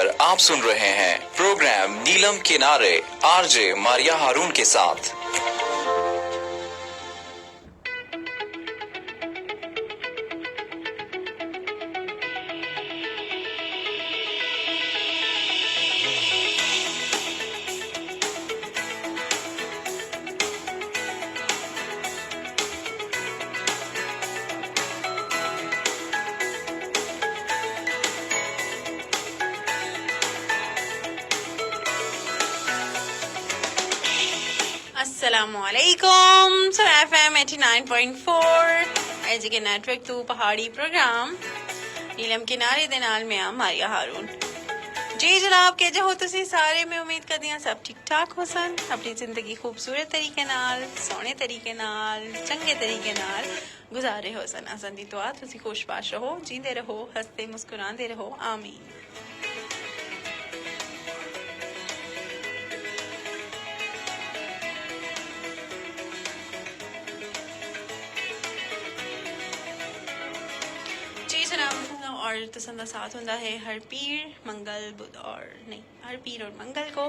पर आप सुन रहे हैं प्रोग्राम नीलम किनारे आरजे मारिया हारून के साथ। अस्सलामुअलैकुम। सो FM 89.4 एज के नेटवर्क तू पहाड़ी प्रोग्राम नीलम किनारे दे नाल मैं आ मारिया हारून। जी जनाब के जो हो तुसी सारे मैं उम्मीद करदी हां सब ठीक ठाक हो सन, अपनी जिंदगी खूबसूरत तरीके नाल, सोहने तरीके नाल, चंगे तरीके नाल गुजारे हो सन। असन दी दुआ तुसी खुशबाश रहो, जींदे रहो, हंसते मुस्कुराते रहो, आमीन। और तसंदा साथ होंदा है हर पीर मंगल बुध और नहीं हर पीर और मंगल को,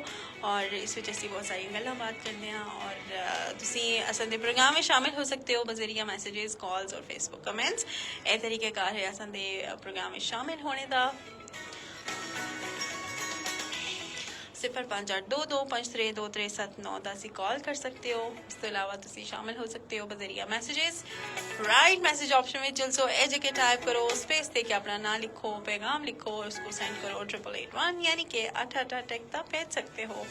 और इस वजह से बहुत सारी गल्लां बात करते हैं। और तुसी असन दे प्रोग्राम में शामिल हो सकते हो बजरिया मैसेजेस, कॉल्स और फेसबुक कमेंट्स। ए तरीक़ेकार है असन दे प्रोग्राम में शामिल होने का। 0582253237 कॉल कर सकते हो। इस तो अलावा तुसी शामिल हो सकते हो बजरिया मैसेजेस। राइट मैसेज ऑप्शन में जल्सो ए जगह टाइप करो, स्पेस दे के अपना नाम लिखो, पैगाम लिखो और उसको सेंड करो 8881 यानी कि 88 तक भेज सकते हो।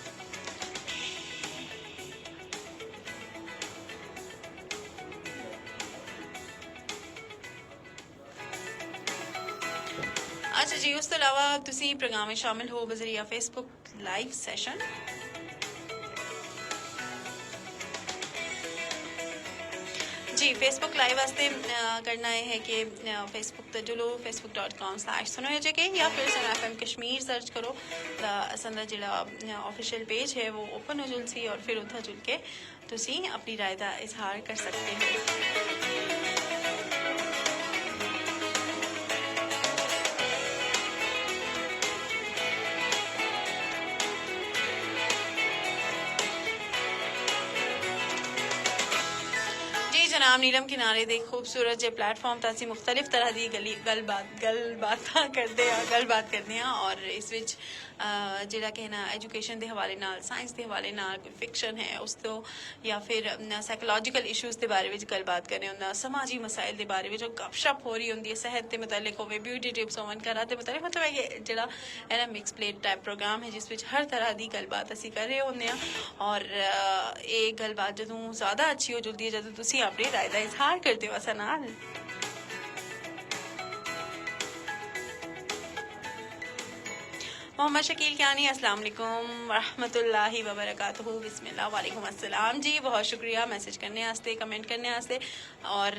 अच्छा जी, उस तो अलावा तुसी प्रोग्राम में शामिल हो बजरिया फेसबुक लाइव सैशन। जी फेसबुक लाइव वास्ते करना है कि फेसबुक तो जुलो facebook.com/sunoyajake या फिर सन FM कश्मीर सर्च करो। असन जिहड़ा ऑफिशियल पेज है वो ओपन हो जुलसी और फिर उत्था जुल के तुसी अपनी राय का इजहार कर सकते हो। जनाब नीलम किनारे दे खूबसूरत जे प्लेटफॉर्म तासी मुख्तलिफ तरह दी गलबात करते हैं। और इस विच जिहड़ा कहना एजुकेशन के हवाले नाल, साइंस के हवाले नाल, कोई फिक्शन है उस तो या फिर साइकोलॉजिकल इशूज़ के बारे में गलबात करने होंदा, समाजी मसाइल के बारे में जो गपशप हो रही होंदी है, सेहत के मुतालिक होवे, ब्यूटी टिप्स होवन, घरां दे मुतालिक, मतलब है कि जिहड़ा है ना मिक्स प्लेट टाइप प्रोग्राम है जिस विच हर तरह की गलबात असी कर रहे होंदे आ। और ये गलबात जदों ज़्यादा अच्छी हो जुलदी है जदों तुसी अपनी राय का इजहार करते हो असा नाल। मोहम्मद शकील क्यानी अस्सलाम वालेकुम रहमतुल्लाहि व बरकातहू। बिस्मिल्लाह वालेकुम अस्सलाम जी, बहुत शुक्रिया मैसेज करने वास्ते, कमेंट करने वास्ते। और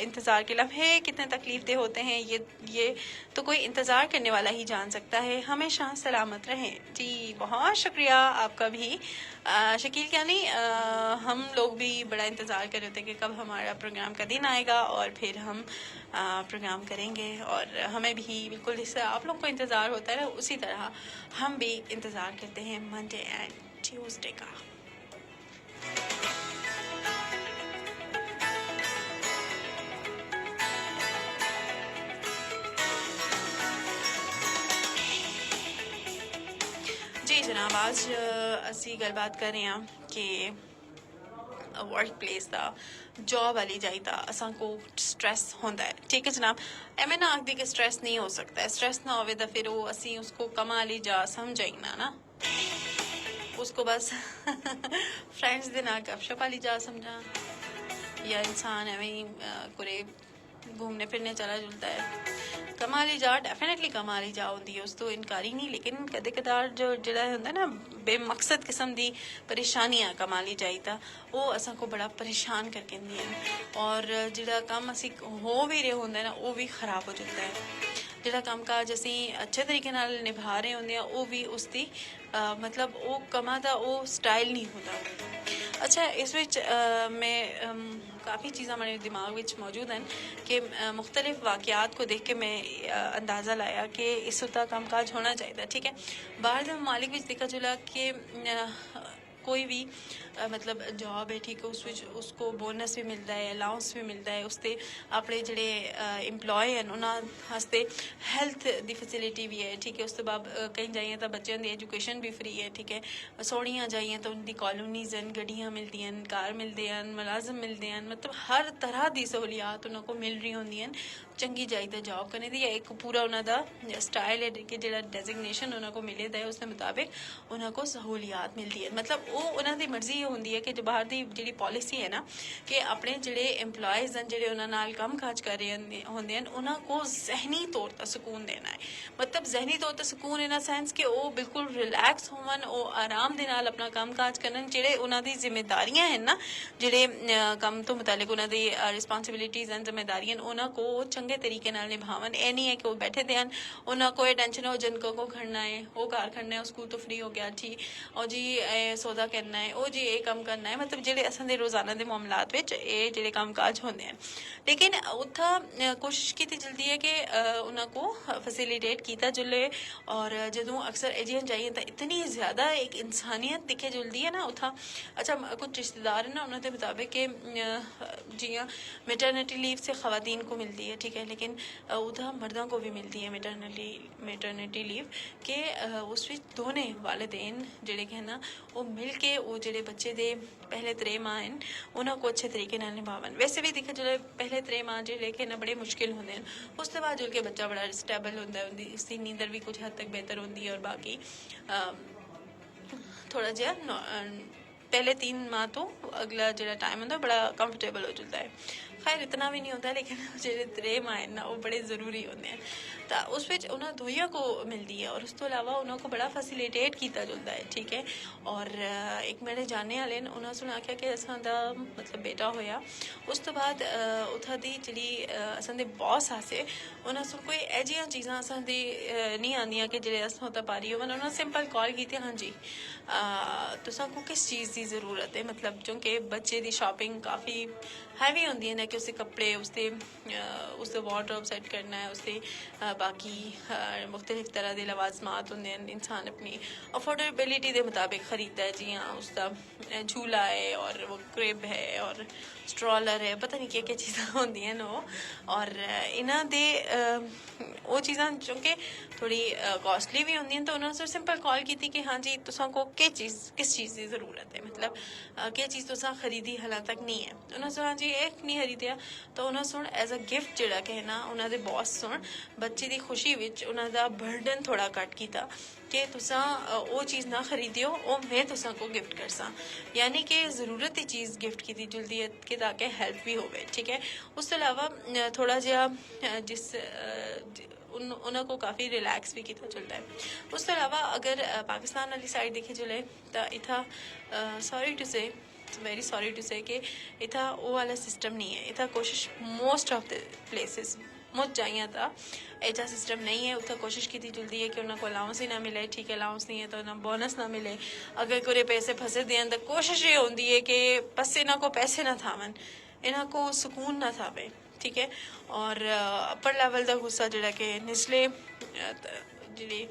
इंतज़ार के लम्हे कितने तकलीफ दे होते हैं ये तो कोई इंतज़ार करने वाला ही जान सकता है। हमेशा सलामत रहें जी, बहुत शुक्रिया आपका भी शकील क्यानी। हम लोग भी बड़ा इंतज़ार कर रहे थे कि कब हमारा प्रोग्राम का दिन आएगा और फिर हम प्रोग्राम करेंगे। और हमें भी बिल्कुल जैसे आप लोग को इंतज़ार होता है ना, उसी तरह हम भी इंतज़ार करते हैं मंडे एंड ट्यूसडे का। जी जनाब, आज असी गलबात कर रहे हैं कि वर्क प्लेस का जॉब वाली जाइदा असा को स्ट्रेस होता है। ठीक है जनाब, एवं ना आखदी कि स्ट्रेस नहीं हो सकता है, स्ट्रेस ना होवे तो फिर वो असी उसको कमा ली जा समझाई ना उसको बस फ्रेंड्स दे नाल गपशप वाली जा समझा, या इंसान एवं ही कुरे घूमने फिरने चला जुलता है। कमा ली जा डेफिनेटली कमा ली जा होंदी है, उस तो इनकारी नहीं, लेकिन कदे कदार जो जिहड़ा होंदा ना बेमकसद किस्म दी परेशानियां कमा ली जाइदा वो असा को बड़ा परेशान करके दियां। और जिहड़ा काम असी हो भी रहे होंदा ना वो भी खराब हो जाता है। जिहड़ा काम काज असी अच्छे तरीके नाल निभा रहे होंदे आ वो भी उसदी मतलब वो कमा दा वो स्टाइल नहीं होता। अच्छा इस विच मैं काफ़ी चीज़ां मेरे दिमाग विच मौजूद हैं कि मुख्तलिफ वाक़यात को देख के मैं अंदाज़ा लाया कि इस उत्ता कामकाज होना चाहिए। ठीक है, बाहर दे ममालिक विच देखा चला कि कोई भी मतलब जॉब है, ठीक है, उस विच उसको बोनस भी मिलता है, अलाउंस भी मिलता है, उसते अपने जेह्ड़े एम्प्लॉय हैं उन्हां वास्ते हैल्थ दी फैसिलिटी भी है। ठीक है, उस तो बाद कहीं जाइए तो बच्चों की एजुकेशन भी फ्री है। ठीक है, सोहणियां जाइए तो उनकी कॉलोनीज हैं, गड्डियां मिलती हैं, कार मिलते हैं, मुलाजम मिलते हैं, मतलब हर तरह की सहूलियात उन्होंने मिल रही होंगी हैं चंगी चाहिए जॉब करने की। एक पूरा उन्होंने स्टाइल है कि जो डेजिग्नेशन उन्होंने मिले दा है उसके मुताबिक उन्होंने सहूलियात मिलती है। मतलब वो उन्होंने मर्जी ये होंगी है कि जो बाहर की जी पॉलिसी है ना कि अपने जोड़े एम्प्लॉयज़ हैं जो उन्होंने काम काज कर रहे होंगे हैं उन्होंने जहनी तौर पर सुकून देना है। मतलब जहनी तौर पर सुकून इन सेंस कि वो बिल्कुल रिलैक्स होवन, वो आराम के नाल अपना काम काज करन। जेह्ड़े उन्होंने जिम्मेदारियां हैं ना, जेह्ड़े काम तो मुतालिक उन्होंने रिस्पॉन्सिबिलिटीज़ हैं, जिम्मेदारियां उन्होंने को चंगे तरीके नाल निभावन। ये नहीं है कि वो बैठे थे हैं उन्होंने कोई टेंशन हो जिनको को खड़ना है, वो कार खड़ना है, स्कूल तो फ्री हो गया ठीक, और जी सौदा करना है, वो जी ये काम करना है। मतलब जेह्ड़े असां दे रोजाना के मामलात विच ये जेह्ड़े काम काज होंदे हैं। लेकिन उत्था कोशिश की जल्दी है कि उन्होंने को फैसिलिटेट किया जुले। और जदों अक्सर एजियन जाइए तो इतनी ज़्यादा एक इंसानियत दिखे जुलती है ना उत्था। अच्छा कुछ रिश्तेदार हैं ना उन्होंने मुताबिक कि जियां मेटरनिटी लीव से ख़वातीन को मिलती है, ठीक है, लेकिन उधर मर्दों को भी मिलती है मेटरनिटी लीव के उस विच दोने वालिदैन जेह्ड़े कि ना वो मिल के वो जेह्ड़े बच्चे दे पहले 3 माह हैं उन्होंने को अच्छे तरीके नाल निभावन। वैसे भी दिक्खा जाए पहले 3 माह जेह्ड़े कि ना बड़े मुश्किल होंदे हैं, उसके बाद जुल के बच्चा बड़ा स्टेबल होंदा है, उनकी उसकी नींदर भी कुछ हद तक बेहतर होंदी है और बाकी थोड़ा जिहा पहले 3 माह तो अगला जो टाइम होंदा बड़ा कंफर्टेबल हो जाता है। खैर इतना भी नहीं होता, लेकिन जो 3 माह हैं ना वो बड़े ज़रूरी होंगे हैं। तो उस विच उन्होंने दोइयां को मिलती है और उस तो अलावा उन्होंने को बड़ा फैसिलिटेट किया जाता है। ठीक है, और एक मेरे जानने वाले ने उन्होंने सुना आख्या कि असां दा मतलब बेटा होया उस तो बाद उत्थां दी जेह्ड़ी असां दे बॉस आसे उन्होंने सुन कोई ऐजियां चीज़ां असां दी नहीं आंदियां कि जेह्ड़े अस उत्थां पारी होवन। उन्होंने सिंपल कॉल की हाँ जी तुसां को किस चीज़ की ज़रूरत है। मतलब क्योंकि बच्चे की शॉपिंग काफ़ी हैवी होंदी है ना कि उसके कपड़े उसके वार्डरोब सेट करना है, उसके बाकी मुख्तलिफ तरह के लवाजमात होंगे हैं, इंसान अपनी अफोर्डेबिलिटी के मुताबिक खरीदता है। जी हाँ, उसका झूला है और वो क्रिब है और स्ट्रॉलर है, पता नहीं क्या चीज़ां होंदी हैं वो। और इन्हां दे वो चीज़ां चूँकि थोड़ी कॉस्टली भी होंदी हैं तो उन्होंने सिंपल कॉल की थी कि हाँ जी तुसां को किस चीज़ की ज़रूरत है। मतलब क्या चीज़ तुसां खरीदी हालां तक नहीं है। उन्होंने हाँ जी एक नहीं खरीदिया तो उन्होंने सुन एज अ गिफ्ट जोड़ा कि ना उन्होंने बॉस सुन बच्चे की खुशी विच उन्होंने बर्डन थोड़ा घट किया कि तुसां वो चीज़ ना खरीदियो, वो मैं तुसां को गिफ्ट कर सा। यानी कि ज़रूरत की चीज़ गिफ्ट की जुलदी है कि ताकि हेल्प भी होवे। ठीक है, उस तो अलावा थोड़ा जिहा जिस उन्होंने को काफ़ी रिलैक्स भी किया चलता है। उस तो अलावा अगर पाकिस्तान वाली साइड देखी जुले तो इतना सॉरी टू से वेरी सॉरी टू से कि इतना वो वाला सिस्टम नहीं है। इतना कोशिश मोस्ट ऑफ द प्लेसेस मुझ जाइए था ऐसा सिस्टम नहीं है। उत्तर कोशिश की जुलती है कि उन्होंने को अलाउंस ही ना मिले। ठीक है, अलाउंस नहीं है तो उन्हें बोनस ना मिले। अगर कोई पैसे फंसे दें तो कोशिश ये होती है कि बस इन्हों को पैसे ना थावन, इन्हों को सुकून ना थावे। ठीक है, और अपर लेवल का गुस्सा जोड़ा कि निचले जी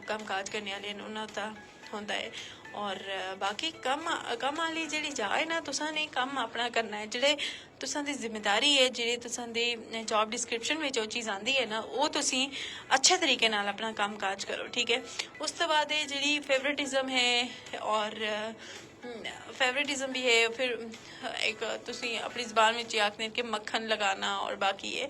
कम काज करने वाले उन्होंने होंदा है। और बाकी कम वाली जी जाए ना तुसां ने कम अपना करना है। जेह्ड़े तुसां दी जिम्मेदारी है, जेह्ड़ी तुसां दी जॉब डिस्क्रिप्शन में जो चीज़ आंदी है ना वो तुसी अच्छे तरीके नाल अपना काम काज करो। ठीक है, उस तो बाद जी फेवरेटिज्म है और फेवरेटिज्म भी है। फिर एक तुसी अपनी ज़बान में आखने कि मक्खन लगाना और बाकी है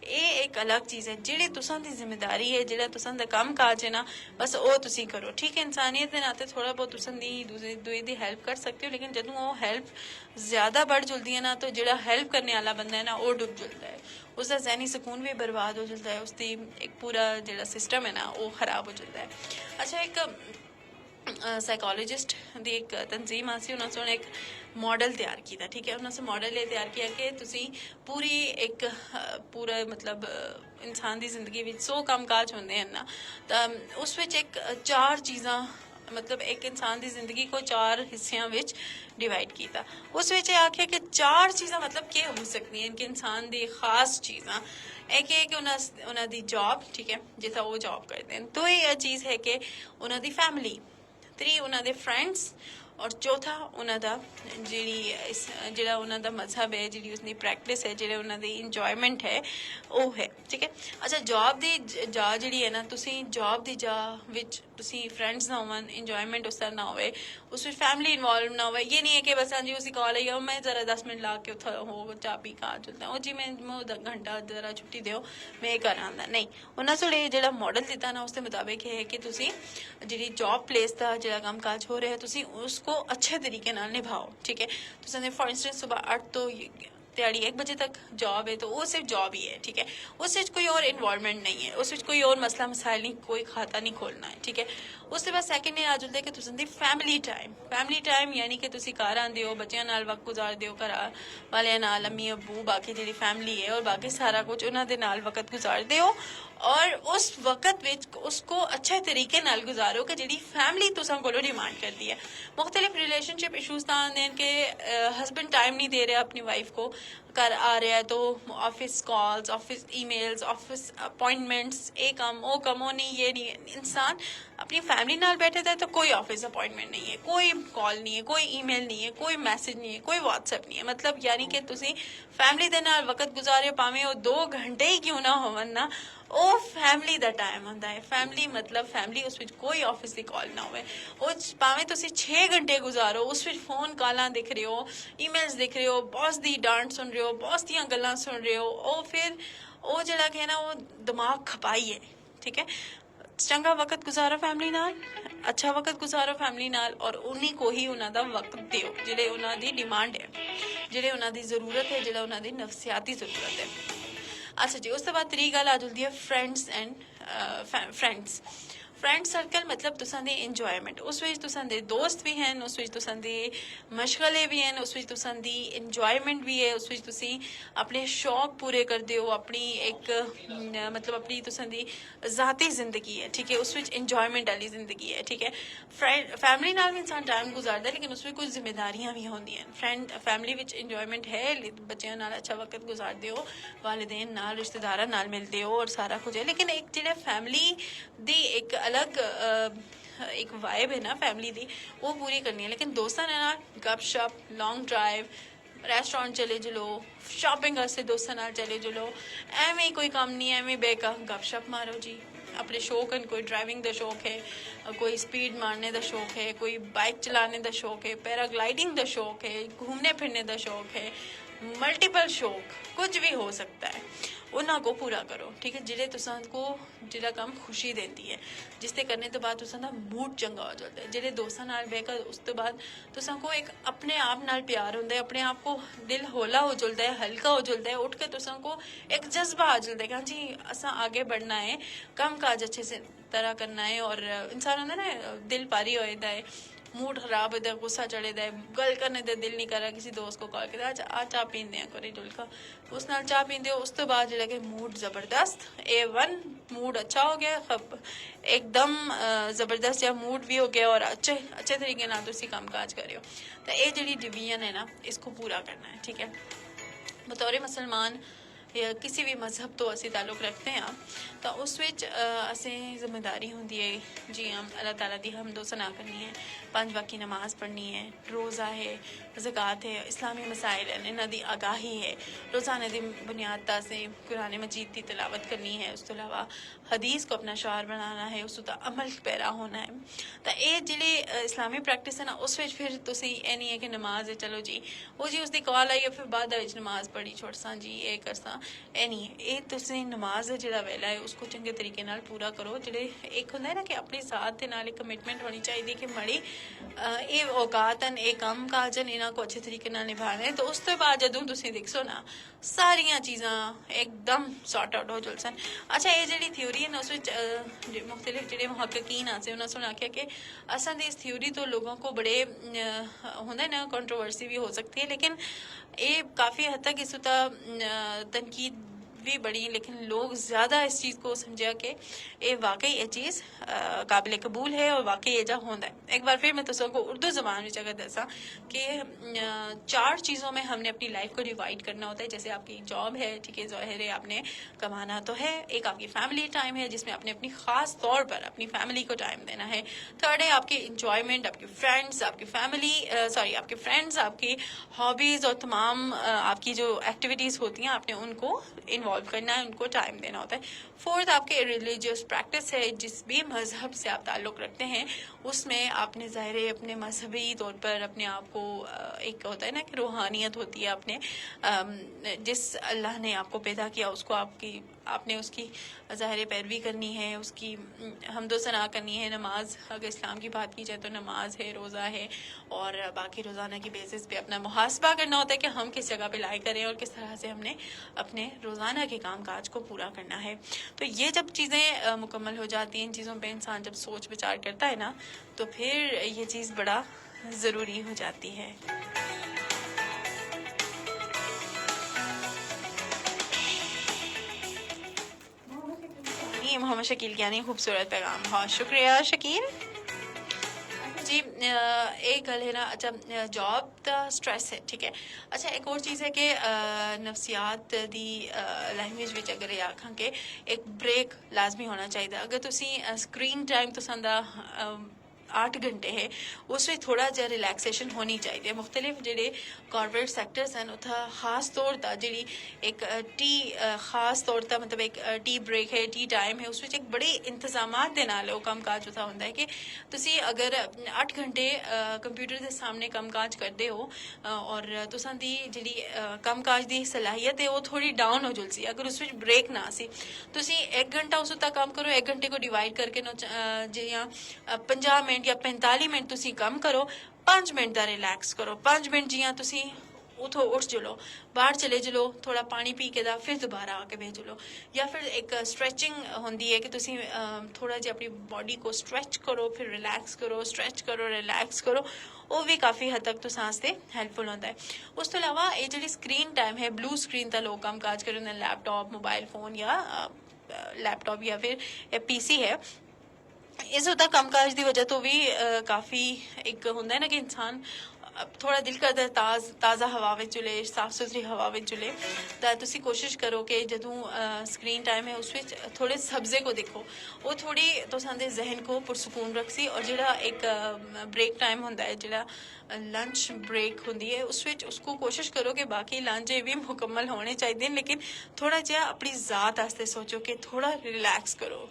ये एक अलग चीज़ है। जेह्ड़ी तुसां दी जिम्मेदारी है, जेह्ड़ा तुसां दा काम काज है ना बस वो तुसी करो। ठीक है, इंसानियत के नाते थोड़ा बहुत तुसां दी दूसरे दी हेल्प कर सकते हो, लेकिन जदों वो हेल्प ज़्यादा बढ़ जुलती है ना तो जेह्ड़ा हेल्प करने वाला बंदा है ना वो डुब जुलता है, उसका जहनी सुकून भी बर्बाद हो जाता है, उसकी एक पूरा जेह्ड़ा सिस्टम है ना वो खराब हो जाता है। अच्छा एक साइकोलॉजिस्ट दी एक तंजीम आसी उन्होंने एक मॉडल तैयार किया। ठीक है, उन्होंने मॉडल ये तैयार किया कि तुसी पूरी एक पूरा मतलब इंसान की जिंदगी में 100 काम काज होंगे हैं ना तो उस विच एक 4 चीज़ां मतलब एक इंसान की जिंदगी को 4 हिस्सियां विच डिवाइड किया। उस विच आख्या कि 4 चीज़ां मतलब क्या हो सकती हैं, इनके इंसान दी खास चीज़ां। एक है कि उन्हों दी जॉब, ठीक है, जिथा वो जॉब करते हैं। तो ये चीज़ है कि उन्हों दी फैमिली, 3 उन्हों दे फ्रेंड्स, और चौथा उन्हों दा जिहड़ा उन्हों दा मजहब है, जिहड़ी उसकी प्रैक्टिस है, जिहड़े उन्हों दी इंजॉयमेंट है वो है, ठीक है। अच्छा, जॉब दी जा जिहड़ी है ना, तुसी जॉब दी जा विच तुसी फ्रेंड्स ना होवन, इंजॉयमेंट उस तरह ना होवे, उस विच फैमिली इन्वॉल्व ना होवे। ये नहीं है कि बस हाँ जी उसी कॉल आई मैं जरा 10 मिनट ला के उत्थे हो चाह पी का चलता हूँ जी, मैं घंटा जरा छुट्टी दो मैं घर आंदा नहीं। उन्होंने थोड़े जिहड़ा मॉडल दिता ना उसके मुताबिक है कि तुसी जिहड़ी जॉब प्लेस का जिहड़ा काम काज हो रहा है तुसी उसको अच्छे तरीके नाल निभाओ, ठीक है। तुसीं फॉर इंस्टेंस सुबह 8 तो दिहाड़ी 1 बजे तक जॉब है तो वो सिर्फ जॉब ही है, ठीक है। उस विच कोई और इन्वॉल्वमेंट नहीं है, उस विच कोई और मसला मसाइल नहीं, कोई खाता नहीं खोलना है, ठीक है। उसके बाद सैकेंड आ जाता है कि तुसीं दी फैमिली टाइम यानी कि तुसी घर आंदे हो, बच्चों नाल वक्त गुजारदे हो, घर वालियां नाल, अम्मी अब्बू बाकी जिहड़ी फैमिली है और बाकी सारा कुछ उन्हां दे नाल वक्त गुजारदे हो, और उस वक्त विच उसको अच्छे तरीके नाल गुजारो कि जिहड़ी फैमिली तुसां कोलों डिमांड करती है। मुख्तलिफ रिलेशनशिप इशूज तां आंदे हैं कि हस्बैंड टाइम नहीं दे रहा अपनी वाइफ को, घर आ रहा है तो office calls, office emails, office appointments, ए कम वो नहीं, ये नहीं। इंसान अपनी फैमिली नाल बैठे था तो कोई ऑफिस अपॉइंटमेंट नहीं है, कोई कॉल नहीं है, कोई ईमेल नहीं है, कोई मैसेज नहीं है, कोई व्हाट्सएप नहीं है। मतलब यानी कि तुसी फैमिली दे नाल वक्त गुजारे भावें वो 2 घंटे ही क्यों ना होवन ना, ਉਹ फैमिली ਦਾ टाइम ਹੁੰਦਾ है। फैमिली मतलब फैमिली, उस विच कोई ऑफिस की कॉल ना होवे। ਉਹ ਭਾਵੇਂ ਤੁਸੀਂ 6 घंटे गुजारो उस विच फोन ਕਾਲਾਂ दिख रहे हो, ईमेल्स दिख रहे हो, बॉस ਦੀ डांट सुन रहे हो, बॉस ਦੀਆਂ ਗੱਲਾਂ सुन रहे हो, ਉਹ फिर ਉਹ ਜਿਹੜਾ ਕਿ ਨਾ ਉਹ दिमाग खपाई है, ठीक है। चंगा वक्त गुजारो फैमिली नाल, अच्छा वक्त गुजारो फैमिली नाल, और उन्हीं को ही उन्हों का वक्त दिओ जिहड़े उन्हों की डिमांड है, जिहड़े उन्हों की जरूरत है, जिहड़ा उन्हों की नफसियाती जरूरत है। अच्छा जी, उस तो बाद 3 गल आ जाती है फ्रेंड्स एंड फ्रेंड सर्कल मतलब तुसां दी इंजॉयमेंट, उस विच तुसां दे दोस्त भी हैं, उस विच तुसां दे मशगले भी हैं, उस विच तुसां दी इंजॉयमेंट भी है, उस विच तुसी अपने शौक पूरे करदे हो, अपनी एक मतलब अपनी तुसां दी ज़ाती जिंदगी है, ठीक है, उस विच इंजॉयमेंट वाली जिंदगी है, ठीक है। फैमिली नाल भी इंसान टाइम गुजारदा है लेकिन उस विच कुछ जिम्मेदारियां भी होंदियां। फैमिली विच इंजॉयमेंट है, बच्चों नाल अच्छा वक्त गुजारदे हो, वालिदैन नाल, रिश्तेदारां नाल मिलते हो और सारा कुछ है, लेकिन एक जिहड़ा फैमिली दी एक अलग एक वाइब है ना फैमिली दी, वो पूरी करनी है। लेकिन दोस्तों ने ना गपशप, लॉन्ग ड्राइव, रेस्टोरेंट चले चलो, शॉपिंग वास्ते दोस्तों नाल चले चलो, एवें कोई काम नहीं, एवें बेकार गपशप मारो जी। अपने शौक हैं, कोई ड्राइविंग का शौक है, कोई स्पीड मारने का शौक है, कोई बाइक चलाने का शौक है, पैराग्लाइडिंग का शौक है, घूमने फिरने का शौक है, मल्टीपल शौक कुछ भी हो सकता है, उन्होंने को पूरा करो, ठीक है। जिहड़े तुसां को जिहड़ा काम खुशी देती है, जिसते करने तो बाद तुसां दा मूड चंगा हो जाता है। जिहड़े दोस्तां नाल बैठकर उस तो बाद तुसां को एक अपने आप नाल प्यार होंदा है, अपने आप को दिल हौला हो जुलता है, हल्का हो जुलता है, उठ के तुसां को एक जज्बा आ जुलता है कि हाँ जी असां आगे बढ़ना है, काम काज अच्छे से तरह करना है, और इंसान होंदा ना दिल भारी हो जाता है, मूड खराब होता है, गुस्सा चढ़ेदा है, गल करने का दिल नहीं कर रहा, किसी दोस्त को कॉल किया आ चाह पींदे हैं कोई डुलका, उस नाल चाह पींदे हो, उस तो बाद जो कि मूड जबरदस्त A1 मूड अच्छा हो गया, एकदम जबरदस्त या मूड भी हो गया, और अच्छे तरीके नाल तुसी काम काज करो। तो ये जी डिवीजन है ना, इसको पूरा करना है, ठीक है। बतौर मुसलमान या किसी भी मजहब तो असी ताल्लुक रखते हैं, तो उस विच असें जिम्मेदारी होंदी है जी हम अल्लाह ताला दी हमदो सना करनी है, 5 वक्त की नमाज पढ़नी है, रोज़ा है, ज़कात है, इस्लामी मसाइल हैं, इन्हां दी आगाही है, रोज़ाने दी बुनियाद ता असें कुरान मजीद की तिलावत करनी है, उस तो अलावा हदीस को अपना शार बनाना है, उस दा अमल पैरा होना है। तो ये जिहड़ी इस्लामी प्रैक्टिस है ना, उस विच फिर तुसी ये नहीं है कि नमाज है चलो जी वो जी उसकी कॉल आई है फिर बाद विच नमाज पढ़ी छोड़सा जी ये करसा, ਇਹ नहीं है। ये तुसी नमाज ਦਾ ਜਿਹੜਾ ਵੇਲਾ है उसको चंगे तरीके नाल पूरा करो। ਜਿਹੜੇ एक ਹੁੰਦਾ है ना कि अपनी साथ ਦੇ ਨਾਲ एक कमिटमेंट होनी चाहिए कि मड़ी ये औकात हैं, ये काम काज हैं, इन्हां को अच्छे तरीके नाल निभाना है। तो उस तो बाद जदों तुसी देखसो ना सारियां चीज़ां एकदम सॉर्ट आउट हो जुलसन। अच्छा ये जिहड़ी थ्योरी है ना उस विच मुख्तलिफ जिहड़े मुहक्किकीन आसे उन्हां सुना आख्या कि असां दी इस थ्योरी तो लोगों को बड़े होंदा है ना कंट्रोवर्सी भी हो सकती है, लेकिन ये काफ़ी हद तक इस तनकीद भी बड़ी लेकिन लोग ज़्यादा इस चीज़ को समझा कि ये वाकई ये चीज़ काबिल कबूल है और वाकई ये जा होंदा है। एक बार फिर मैं तुमको उर्दू ज़बान में अगर दसा कि 4 चीज़ों में हमने अपनी लाइफ को डिवाइड करना होता है। जैसे आपकी जॉब है, ठीक है, ज़ाहिर है आपने कमाना तो है। एक आपकी फैमिली टाइम है जिसमें आपने अपनी ख़ास तौर पर अपनी फैमिली को टाइम देना है। थर्ड है आपकी इंजॉयमेंट, आपकी फ्रेंड्स, आपकी फैमिली, सॉरी आपके फ्रेंड्स, आपकी हॉबीज़ और तमाम आपकी जो एक्टिविटीज़ होती हैं आपने उनको इन्वॉल्व करना है, उनको टाइम देना होता है। फोर्थ आपके रिलीजियस प्रैक्टिस है, जिस भी मजहब से आप ताल्लुक़ रखते हैं उसमें आपने ज़ाहिर है अपने मजहबी तौर पर अपने आप को एक होता है ना कि रूहानियत होती है, आपने जिस अल्लाह ने आपको पैदा किया उसको आपने उसकी ज़ाहिर पैरवी करनी है, उसकी हम्दो सना करनी है। नमाज, अगर इस्लाम की बात की जाए तो नमाज है, रोज़ा है और बाकी रोज़ाना की बेसिस पे अपना मुहासबा करना होता है कि हम किस जगह पे लाई करें और किस तरह से हमने अपने रोज़ाना के काम काज को पूरा करना है। तो ये जब चीज़ें मुकम्मल हो जाती हैं, इन चीज़ों पे इंसान जब सोच विचार करता है ना तो फिर ये चीज़ बड़ा ज़रूरी हो जाती है। मोहम्मद शकील यानी खूबसूरत पैगाम, बहुत शुक्रिया शकील जी। एक गल है ना, अच्छा जॉब का स्ट्रेस है, ठीक है। अच्छा एक और चीज़ है कि नफसियात दी लैंग्वेज विच अगर आखां कि एक ब्रेक लाजमी होना चाहिए। अगर तुसी स्क्रीन टाइम तुसां 8 घंटे है उस ਵਿੱਚ थोड़ा ਜਿਹਾ रिलैक्सेशन होनी चाहिए। मुख्तलिफ ਜਿਹੜੇ कॉर्पोरेट सैक्टर्स हैं उत्थे खास तौर पर ਜਿਹੜੀ एक टी खास तौर पर मतलब एक टी ब्रेक है, टी टाइम है, उस ਵਿੱਚ एक बड़े इंतजामात ਦੇ ਨਾਲ ਉਹ ਕੰਮਕਾਜ ਉੱਥੇ ਹੁੰਦਾ ਹੈ ਕਿ ਤੁਸੀਂ ਅਗਰ 8 घंटे ਕੰਪਿਊਟਰ ਦੇ ਸਾਹਮਣੇ ਕੰਮਕਾਜ ਕਰਦੇ ਹੋ ਔਰ ਤੁਸਾਂ ਦੀ ਜਿਹੜੀ ਕੰਮਕਾਜ ਦੀ ਸਲਾਹੀਅਤ ਹੈ ਉਹ ਥੋੜੀ ਡਾਊਨ ਹੋ ਜੁਲਸੀ ਅਗਰ ਉਸ ਵਿੱਚ ਬ੍ਰੇਕ ਨਾ ਸੀ। ਤੁਸੀਂ 1 घंटा ਉਸ ਤੱਕ ਕੰਮ ਕਰੋ, 1 घंटे को डिवाइड करके ਜਿਹੜੀਆਂ 50 मिनट या 45 मिनट तुसी कम करो, 5 मिनट का रिलैक्स करो। 5 मिनट जियां तुसी उठो उठ चलो, बाहर चले चलो, थोड़ा पानी पी के दा फिर दोबारा आके भेज लो। या फिर एक स्ट्रेचिंग होंदी है कि तुसी थोड़ा जिहा अपनी बॉडी को स्ट्रेच करो, फिर रिलैक्स करो, स्ट्रेच करो, रिलैक्स करो, वो भी काफ़ी हद तक तुसां वास्ते हैल्पफुल होता है। उस तो अलावा ये जी स्क्रीन टाइम है, ब्लू स्क्रीन का लोग काम काज करें, लैपटॉप, मोबाइल फोन या लैपटॉप या फिर पीसी है, इस होता कामकाज की वजह तो भी काफ़ी एक होंदा है ना कि इंसान थोड़ा दिल करता है ताज़ा हवा में चुले, साफ सुथरी हवा में चुले। तो तुसी कोशिश करो कि जदों स्क्रीन टाइम है उस थोड़े सब्जे को देखो, वो थोड़ी तुसां जहन को पुरसकून रखसी। और जिहड़ा एक ब्रेक टाइम होंदा है, जिहड़ा लंच ब्रेक होंदी है, उसको कोशिश करो कि बाकी लंच भी मुकम्मल होने चाहिए, लेकिन थोड़ा जिहा अपनी ज़ात आस्ते सोचो कि थोड़ा रिलैक्स करो।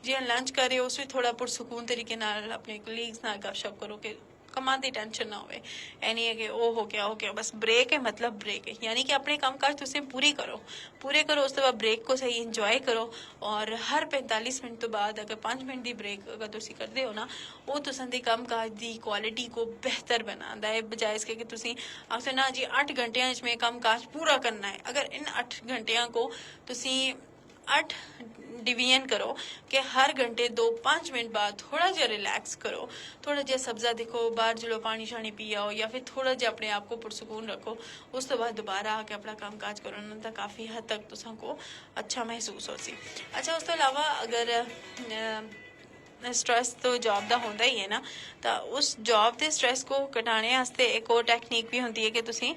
जिहा लंच कर रहे हो उस थोड़ा पुरसकून तरीके नाल अपने कलीग्स नाल गपशप करो कि कमां दी टेंशन ना होवे। ऐ नहीं है कि ओ हो गया बस ब्रेक है, मतलब ब्रेक है, यानी कि अपने काम काज तुसीं पूरे करो, उस बाद ब्रेक को सही इंजॉय करो। और हर 45 मिनट तो बाद अगर 5 मिनट की ब्रेक अगर तुसीं करदे हो ना, वो तुसां दी काम काज दी क्वालिटी को बेहतर बनांदा है, बजाय इसके कि तुसीं आखदे ना जी 8 घंटियां में काम काज पूरा करना है। अगर इन 8 घंटियां को तुसीं 8 डिवीजन करो कि हर घंटे 2-5 मिनट बाद थोड़ा जिहा रिलैक्स करो, थोड़ा जिहा सब्जा देखो, बाहर चलो, पानी शानी पी आओ, या फिर थोड़ा जिहा अपने आप को पुरसकून रखो। उस तो बाद दोबारा आके अपना काम काज करो ना, तो काफ़ी हद तक तुसां को अच्छा महसूस हो सी। अच्छा उस तो अलावा अगर स्ट्रेस तो जॉब का होंदा ही है ना, तो उस जॉब के स्ट्रेस को घटाने वास्ते एक और टैक्नीक भी होंदी है कि तुसीं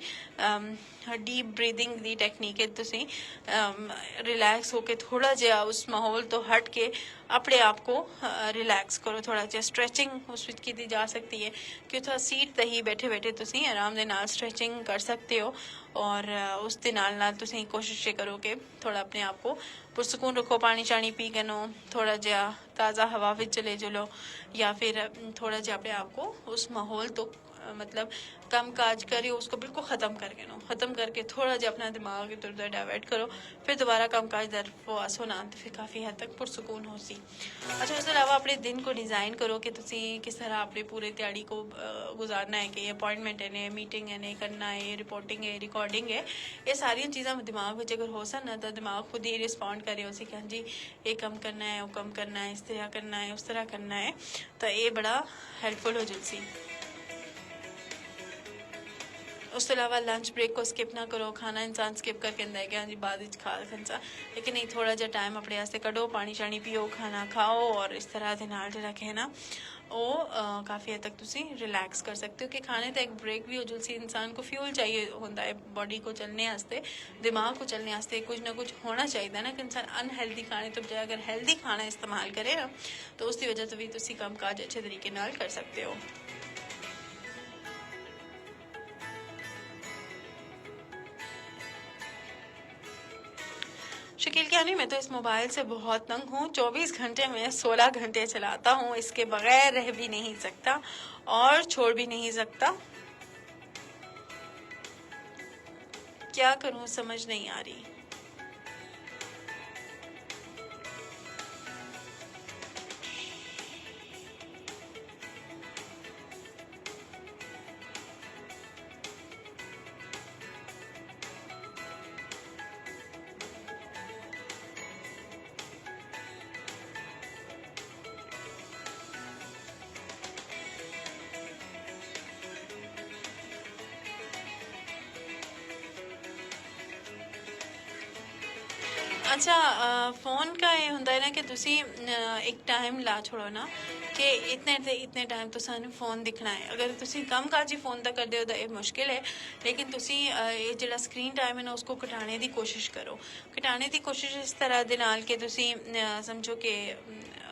डीप ब्रीदिंग दी टेक्निक है। तुसीं रिलैक्स होके थोड़ा जिहा उस माहौल तो हट के अपने आप को रिलैक्स करो, थोड़ा जिहा स्ट्रैचिंग उस विच की जा सकती है कि उत्थे सीट ते ही बैठे बैठे तुसीं आराम दे नाल स्ट्रैचिंग कर सकते हो। और उस दे नाल तुसीं कोशिश करो कि थोड़ा अपने आप को पुरसकून रखो, पानी शानी पी के नो, थोड़ा जिहा ताज़ा हवा में चले चलो, या फिर थोड़ा जिहा अपने आप को उस माहौल तो मतलब काम काज करियो उसको बिल्कुल ख़त्म करके थोड़ा जिहा अपना दिमाग इधर उधर डाइवर्ट करो, फिर दोबारा काम काज दरफास होना, तो फिर काफ़ी हद तक पुरसकून हो सी। अच्छा उसके अलावा अपने दिन को डिज़ाइन करो कि तुसी किस तरह अपने पूरे दिहाड़ी को गुजारना है, कि अपॉइंटमेंट है, मीटिंग है, करना है, रिपोर्टिंग है, रिकॉर्डिंग है, ये सारी चीज़ां दिमाग में अगर हो सन तो दिमाग खुद ही रिस्पॉन्ड करे उसी कि हाँ जी ये कम करना है, वो कम करना है, इस तरह करना है, उस तरह करना है, तो ये बड़ा हेल्पफुल हो जुलसी। उस तो अलावा लंच ब्रेक को स्किप ना करो। खाना इंसान स्किप करके अंदर गया जी बाद खा खंसा, लेकिन नहीं थोड़ा जहा टाइम अपने वास्ते कढो, पानी शानी पियो, खाना खाओ और इस तरह के नाल जिहड़ा कि है ना वो काफ़ी हद तक तुसी रिलैक्स कर सकते हो कि खाने तो एक ब्रेक भी हो जुलसी। इंसान को फ्यूल चाहिए होता है बॉडी को चलने वास्ते, दिमाग को चलने वास्ते कुछ ना कुछ होना चाहिए ना कि इंसान अनहेल्दी खाने तो बजाय अगर हेल्दी खाना इस्तेमाल करे ना तो उसकी वजह तो भी तुसी काम काज अच्छे तरीके नाल कर सकते हो। शकील क्या नहीं, मैं तो इस मोबाइल से बहुत तंग हूँ। 24 घंटे में 16 घंटे चलाता हूँ, इसके बगैर रह भी नहीं सकता और छोड़ भी नहीं सकता। क्या करूँ समझ नहीं आ रही। अच्छा फोन का ये होंदा है ना कि तुसी एक टाइम ला छोड़ो ना कि इतने से इतने टाइम तो सानू फोन दिखना है। अगर तुसी कम काज ही फोन तक करदे हो तो ये मुश्किल है, लेकिन तुसी ये जिहड़ा स्क्रीन टाइम है ना उसको घटाने की कोशिश करो। घटाने की कोशिश इस तरह दे नाल कि तुसी समझो कि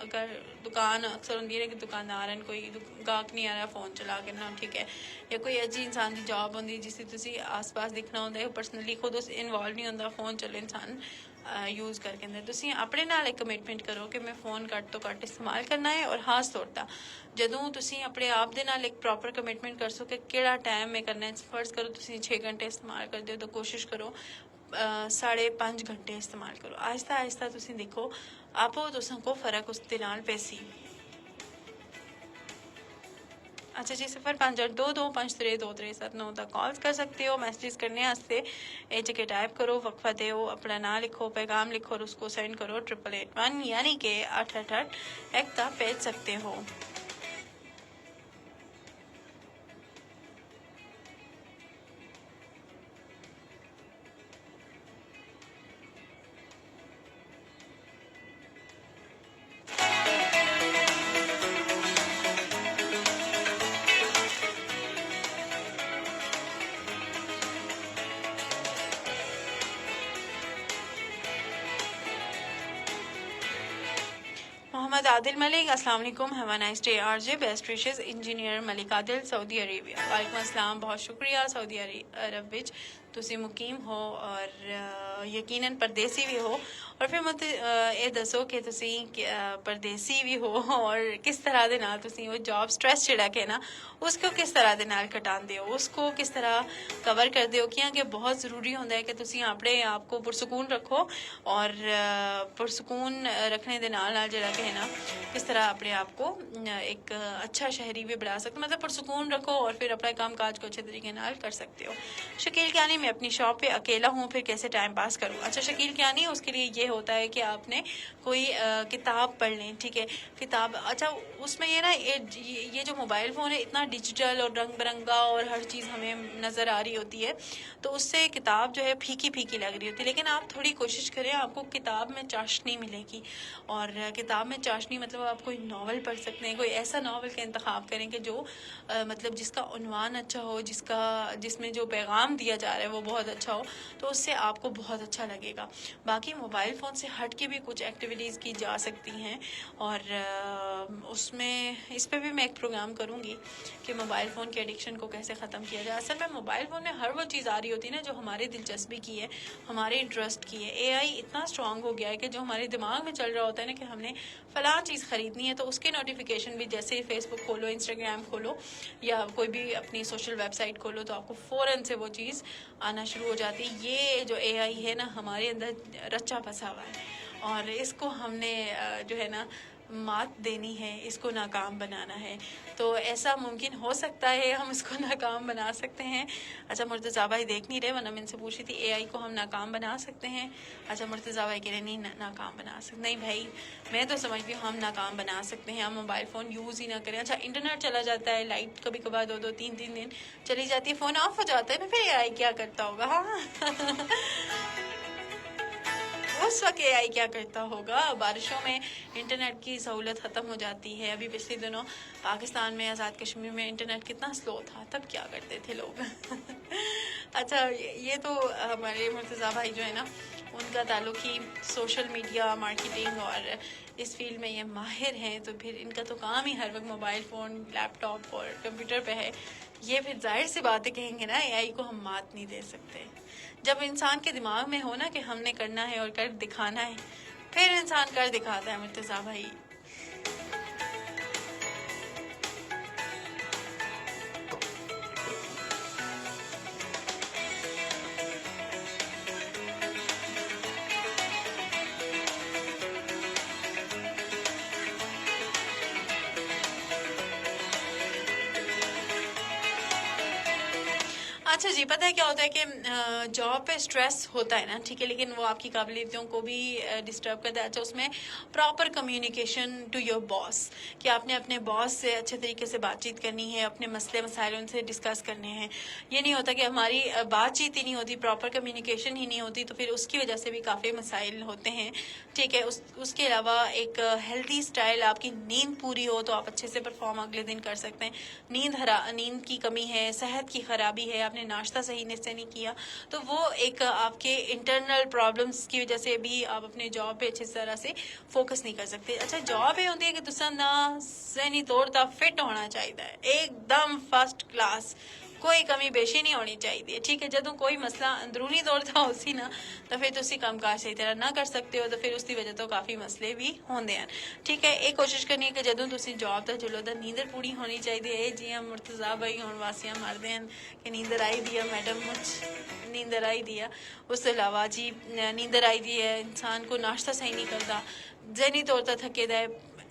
अगर दुकान अक्सर होंदी है कि दुकानदार हैं, कोई गाहक नहीं आ रहा फोन चला के ना, ठीक है, या कोई अजी इंसान की जॉब होंदी जिससे तुसी आस पास दिखना होंदा है, पर्सनली खुद उस इन्वॉल्व नहीं होंदा, फोन चले इंसान यूज़ करके अंदर तुसी अपने नाल एक कमिटमेंट करो कि मैं फ़ोन घट तो घट इस्तेमाल करना है। और खास तौर पर जदों तुसी अपने आप दे नाल एक प्रॉपर कमिटमेंट कर सो कि केड़ा टाइम में करना है। फर्ज करो तुसी 6 घंटे इस्तेमाल करते हो तो कोशिश करो 5.5 घंटे इस्तेमाल करो। आहिस्ता आहिस्ता तुसी देखो आपो तुसां को फ़र्क उस दे नाल पैसी। अच्छा जी, 0582253237 तक कॉल्स कर सकते हो। मैसेजेस करने वास्ते ये जगह टाइप करो, वक्फा दो, अपना नाम लिखो, पैगाम लिखो और उसको सेंड करो 8881 यानी कि 888 एक तक भेज सकते हो। मोहम्मद आदिल मलिक, अस्सलाम वालेकुम, have a nice day RJ, best wishes engineer Malik Adil, Saudi Arabia. वालेकुम अस्सलाम, बहुत शुक्रिया। सऊदी अरब विच तुसी मुकीम हो और यकीनन परदेसी भी हो, और फिर मत ये दसो कि तुसी परदेसी भी हो और किस तरह दे नाल तुसी वो जॉब स्ट्रेस जिहड़ा कि ना उसको किस तरह दे नाल घटांदे हो, उसको किस तरह कवर करदे हो। कि बहुत ज़रूरी होंदा है कि तुसी अपने आप को पुरसकून रखो और पुरसकून रखने दे नाल नाल जिहड़ा कि है ना किस तरह अपने आप को एक अच्छा शहरी भी बना सकते, मतलब पुरसकून रखो और फिर अपना काम काज को अच्छे तरीके नाल कर सकते हो। शकील क्या नहीं, मैं अपनी शॉप पे अकेला हूँ, फिर कैसे टाइम पास करूँ। अच्छा शकील क्या नहीं, उसके लिए ये होता है कि आपने कोई किताब पढ़ लें, ठीक है, किताब। अच्छा उसमें ये ना ये जो मोबाइल फ़ोन है इतना डिजिटल और रंग बिरंगा और हर चीज़ हमें नज़र आ रही होती है, तो उससे किताब जो है फीकी फीकी लग रही होती है। लेकिन आप थोड़ी कोशिश करें, आपको किताब में चाशनी मिलेगी। और किताब में चाशनी मतलब आप कोई नावल पढ़ सकते हैं, कोई ऐसा नावल का इंतखाब करें कि जो मतलब जिसका उन्वान अच्छा हो, जिसमें जो पैगाम दिया जा रहा है वो बहुत अच्छा हो, तो उससे आपको बहुत अच्छा लगेगा। बाकी मोबाइल फ़ोन से हट के भी कुछ एक्टिविटीज़ की जा सकती हैं और उसमें इस पर भी मैं एक प्रोग्राम करूँगी कि मोबाइल फ़ोन के एडिक्शन को कैसे ख़त्म किया जाए। असल में मोबाइल फ़ोन में हर वो चीज़ आ रही होती है ना जो हमारे दिलचस्पी की है, हमारे इंटरेस्ट की है। एआई इतना स्ट्रांग हो गया है कि जो हमारे दिमाग में चल रहा होता है ना कि हमने फ़लाँ चीज़ ख़रीदनी है, तो उसके नोटिफिकेशन भी जैसे ही फेसबुक खोलो, इंस्टाग्राम खोलो या कोई भी अपनी सोशल वेबसाइट खोलो तो आपको फ़ौरन से वो चीज़ आना शुरू हो जाती है। ये जो एआई है ना हमारे अंदर रचा बसा हुआ है और इसको हमने जो है ना मात देनी है, इसको नाकाम बनाना है। तो ऐसा मुमकिन हो सकता है, हम इसको नाकाम बना सकते हैं। अच्छा, मुर्तज़ा भाई देख नहीं रहे, वरना मैं इनसे पूछी थी एआई को हम नाकाम बना सकते हैं। अच्छा, मुर्तज़ा भाई कह रहे नहीं नाकाम बना सकते। नहीं भाई, मैं तो समझती हूँ हम नाकाम बना सकते हैं। हम मोबाइल फ़ोन यूज़ ही ना करें। अच्छा, इंटरनेट चला जाता है, लाइट कभी कभार 2-2 3-3 दिन चली जाती है, फ़ोन ऑफ हो जाता है ना, फिर एआई क्या करता होगा? हाँ उस वक्त एआई क्या करता होगा? बारिशों में इंटरनेट की सहूलत ख़त्म हो जाती है। अभी पिछले दिनों पाकिस्तान में आज़ाद कश्मीर में इंटरनेट कितना स्लो था, तब क्या करते थे लोग? अच्छा, ये तो हमारे मुर्तज़ा भाई जो है ना, उनका ताल्लुक ही सोशल मीडिया मार्केटिंग और इस फील्ड में ये माहिर हैं, तो फिर इनका तो काम ही हर वक्त मोबाइल फ़ोन, लैपटॉप और कंप्यूटर पे है। ये फिर जाहिर सी बातें कहेंगे ना, एआई को हम मात नहीं दे सकते। जब इंसान के दिमाग में हो ना कि हमने करना है और कर दिखाना है, फिर इंसान कर दिखाता है मुर्तज़ा भाई। अच्छा जी, पता है क्या होता है कि जॉब पे स्ट्रेस होता है ना, ठीक है, लेकिन वो आपकी काबिलियतों को भी डिस्टर्ब करता है। अच्छा, उसमें proper communication to your boss, कि आपने अपने बॉस से अच्छे तरीके से बातचीत करनी है, अपने मसले मसाइल उनसे डिस्कस करने हैं। ये नहीं होता कि हमारी बातचीत ही नहीं होती, प्रॉपर कम्युनिकेशन ही नहीं होती, तो फिर उसकी वजह से भी काफ़ी मसाइल होते हैं, ठीक है। उसके अलावा एक हेल्दी स्टाइल, आपकी नींद पूरी हो तो आप अच्छे से परफॉर्म अगले दिन कर सकते हैं। नींद की कमी है, सेहत की खराबी है, आपने नाश्ता सही से नहीं किया, तो वो एक आपके इंटरनल प्रॉब्लम्स की वजह से भी आप अपने जॉब पे अच्छी तरह से फोकस नहीं कर सकते। अच्छा, जॉब ये होती है कि तुसा ना ज़हनी तौर पर फिट होना चाहिए, एकदम फर्स्ट क्लास, कोई कमी बेशी नहीं होनी चाहिए, ठीक है। ਜਦੋਂ कोई मसला अंदरूनी तौर ਤੇ ਹੋਸੀ ਨਾ, ਤਾਂ ਫਿਰ ਤੁਸੀਂ ਕੰਮਕਾਜ ਸਹੀ ਤਰ੍ਹਾਂ ਨਾ ਕਰ ਸਕਦੇ ਹੋ, ਤਾਂ ਫਿਰ ਉਸ ਦੀ ਵਜ੍ਹਾ ਤੋਂ ਕਾਫੀ ਮਸਲੇ ਵੀ ਹੁੰਦੇ ਹਨ, ਠੀਕ ਹੈ। ਇਹ ਕੋਸ਼ਿਸ਼ ਕਰਨੀ ਹੈ ਕਿ ਜਦੋਂ ਤੁਸੀਂ ਜੌਬ ਤੇ ਚਲੋ ਤਾਂ ਨੀਂਦਰ ਪੂਰੀ ਹੋਣੀ ਚਾਹੀਦੀ ਹੈ। ਜਿਵੇਂ ਮੁਰਤਜ਼ਾ ਭਾਈ ਹੁਣ ਵਾਸੀਆਂ ਮਾਰਦੇ ਹਨ ਕਿ ਨੀਂਦਰ ਆਈ ਦੀ ਆ ਮੈਡਮ, ਮੁਝ ਨੀਂਦਰ ਆਈ ਦੀ ਆ। ਉਸ ਤੋਂ ਇਲਾਵਾ ਜੀ ਨੀਂਦਰ ਆਈ ਦੀ ਹੈ, ਇਨਸਾਨ को नाश्ता सही नहीं करता, जहनी तौर पर थके दा है,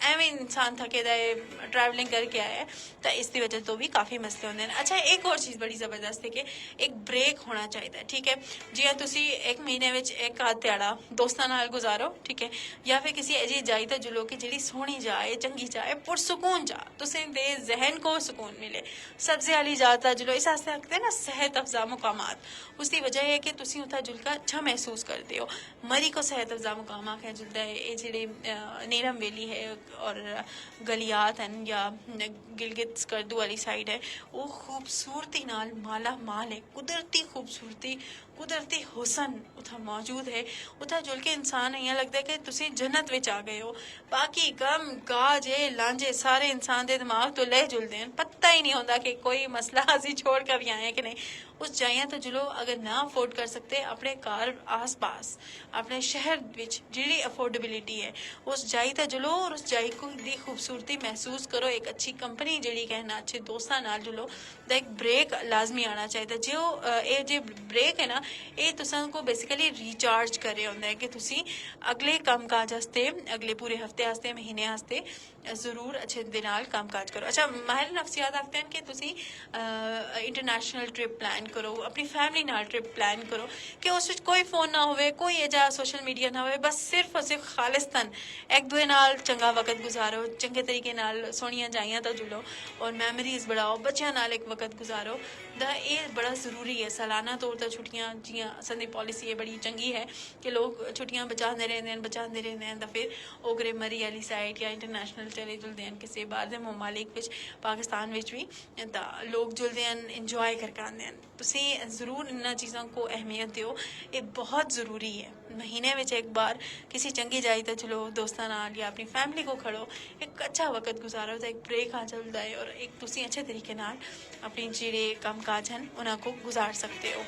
ਐਵੇਂ इंसान थके दा है, ट्रैवलिंग करके आया है, तो इसकी वजह तो भी काफ़ी मसले होंगे। अच्छा, एक और चीज़ बड़ी ज़बरदस्त है कि एक ब्रेक होना चाहिए, ठीक है। जियां तुसी एक महीने में एक आध ध्याड़ा दोस्तां नाल गुजारो, ठीक है, या फिर किसी ऐसी जाई तो जुलो कि जिहड़ी सोहनी जाए, चंगी जाए, पुरसकून जा, तुसें दे जहन को सुकून मिले। सब्जी वाली जाता जुलो, इस आस्ते आखते हैं ना सेहत अफजा मुकामात, उसकी वजह है कि तुसी उत्थे जुल कर अच्छा महसूस करते हो। मरी को सेहत अफजा मुकाम आख्या जुलदा है। ये जिहड़ी नीरम वैली है और गलियात हैं या गिलगित स्कर्दू वाली साइड है, वो खूबसूरती नाल माला माल है, कुदरती खूबसूरती, कुदरती हुसन उत्थे मौजूद है। उत्थे जुल के इंसान इ'यां लगता है कि तुसी जन्नत विच आ गए हो। बाकी गम गाजे लांझे सारे इंसान के दिमाग तो ले जुलते हैं, पता ही नहीं होता कि कोई मसला असी छोड़ कर भी आए हैं कि नहीं। उस जाइयां तो जुलो, अगर ना अफोर्ड कर सकते अपने घर आस पास अपने शहर विच जिहड़ी अफोर्डेबिलिटी है, उस जाई तो जुलो और उस जाई को दी खूबसूरती महसूस करो। एक अच्छी कंपनी जिहड़ी कहना, अच्छे दोस्तां नाल जुलो, दा एक ब्रेक लाजमी आना चाहिए। जो ये जो ब्रेक है ना, ये तुसां को बेसिकली रिचार्ज कर रहा होंदा है कि तुसी अगले काम काज आस्ते, अगले पूरे हफ्ते आस्ते, महीने आस्ते जरूर अच्छे दे नाल काम काज करो। अच्छा, माहिर नफ्सियात आखते हैं कि तुसी इंटरनेशनल ट्रिप प्लान करो, अपनी फैमिली नाल ट्रिप प्लान करो कि उस विच कोई फोन ना होवे, कोई एजा सोशल मीडिया ना होवे, बस सिर्फ और सिर्फ खालिस्तान एक दूए नाल चंगा वक्त गुजारो, चंगे तरीके नाल सोहणियां जाइयां तो जुलो और मैमरीज बढ़ाओ, बच्चों नाल एक वक्त गुजारो। दा ये बड़ा ज़रूरी है। सालाना तौर पर छुट्टियां, जियां असां पॉलिसी बड़ी चंगी है कि लोग छुट्टियां बचाते रहते हैं, तो फिर ओगरे मरी वाली साइड या इंटरनेशनल चले जुलते हैं किसी बाहर के ममालिक विच, पाकिस्तान विच भी लोग जुलते हैं, इंजॉय करके आते हैं। तुसी ज़रूर इन चीज़ों को अहमियत दो, ये बहुत ज़रूरी है। महीने में एक बार किसी चंगी जाई तो चलो दोस्तों नाल या अपनी फैमिली को खड़ो, एक अच्छा वक्त गुजारो, तो एक ब्रेक आ चलता है और एक तुसी अच्छे तरीके नाल अपनी जिहड़े काम काज हैं उन्हां को गुजार सकते हो।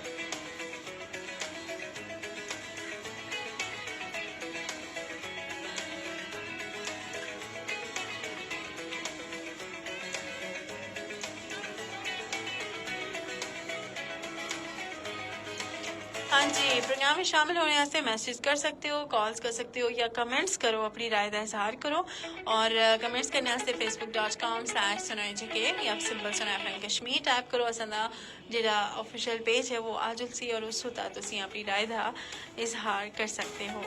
हाँ जी प्रोग्राम में शामिल होने वास्ते मैसेज कर सकते हो, कॉल्स कर सकते हो या कमेंट्स करो, अपनी राय का इजहार करो। और कमेंट्स करने वास्ते facebook.com/sunoyjk या सिंपल सुनो FM कश्मीर टाइप करो। असां जेड़ा ऑफिशियल पेज है वो आजुल सी और उस होता तुसी अपनी राय का इजहार कर सकते हो।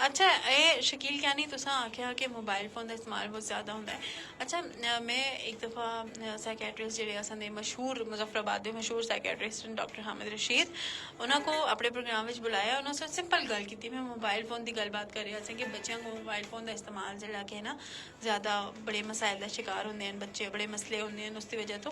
अच्छा ये शकील क्या नहीं तुसा आख्या कि मोबाइल फोन का इस्तेमाल बहुत ज़्यादा होता है। अच्छा मैं एक दफ़ा साइकेट्रिस्ट जेह्ड़े असां मशहूर मुजफ्फराबाद के मशहूर साइकेट्रिस्ट डॉक्टर हामिद रशीद उन्होंने अपने प्रोग्राम में बुलाया। उन्होंने सिंपल गल की मैं मोबाइल फोन की गलबात कर रहा कि बच्चों को मोबाइल फोन का इस्तेमाल जेह्ड़ा कि ना ज़्यादा बड़े मसाइल का शिकार होंगे हैं, बच्चे बड़े मसले होंगे हैं उसकी वजह तो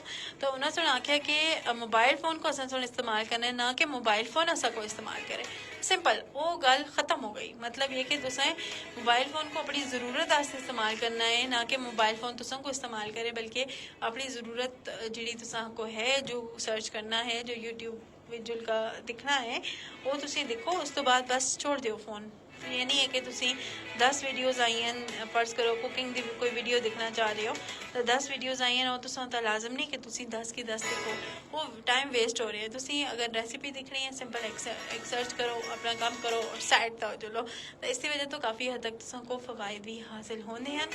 उन्होंने आख्या कि मोबाइल फोन को असा इस्तेमाल करना है ना कि मोबाइल फोन असा को इस्तेमाल करें। सिंपल वो गल ख़त्म हो गई। मतलब ये कि तुसें मोबाइल फ़ोन को अपनी ज़रूरत वास्ते इस्तेमाल करना है ना कि मोबाइल फ़ोन तुसें को इस्तेमाल करे, बल्कि अपनी ज़रूरत जी तुसें को है जो सर्च करना है जो यूट्यूब विजुअल का दिखना है वो तुसी देखो, उस तो बाद बस छोड़ दो फ़ोन। ये नहीं है कि तुसी 10 वीडियोज़ आई हैं फर्ज करो कुकिंग की कोई वीडियो देखना चाह रहे हो तो 10 वीडियोज़ आई हैं और तुसा तो लाजम नहीं कि तुसी 10 की 10 देखो, वो टाइम वेस्ट हो रहा है। तुसी अगर रेसिपी दिखनी है सिंपल एक सर्च करो, अपना काम करो और साइड तक चलो, तो इसकी वजह तो काफ़ी हद तक तुसा को फ़वाइद भी हासिल होने हैं।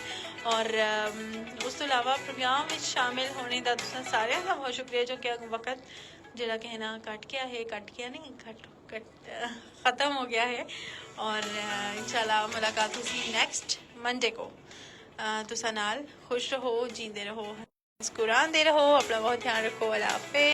और उस तो अलावा प्रोग्राम में शामिल होने का तुसा सारे का बहुत शुक्रिया जो कि वक्त जरा कहना कट गया है, कट गया नहीं ख़त्म हो गया है। और इंशाल्लाह मुलाकात होगी नेक्स्ट मंडे को। तुसा नाल खुश रहो, जींदे रहो, मुस्कुराते रहो, अपना बहुत ध्यान रखो। अल्लाह हाफ़िज़।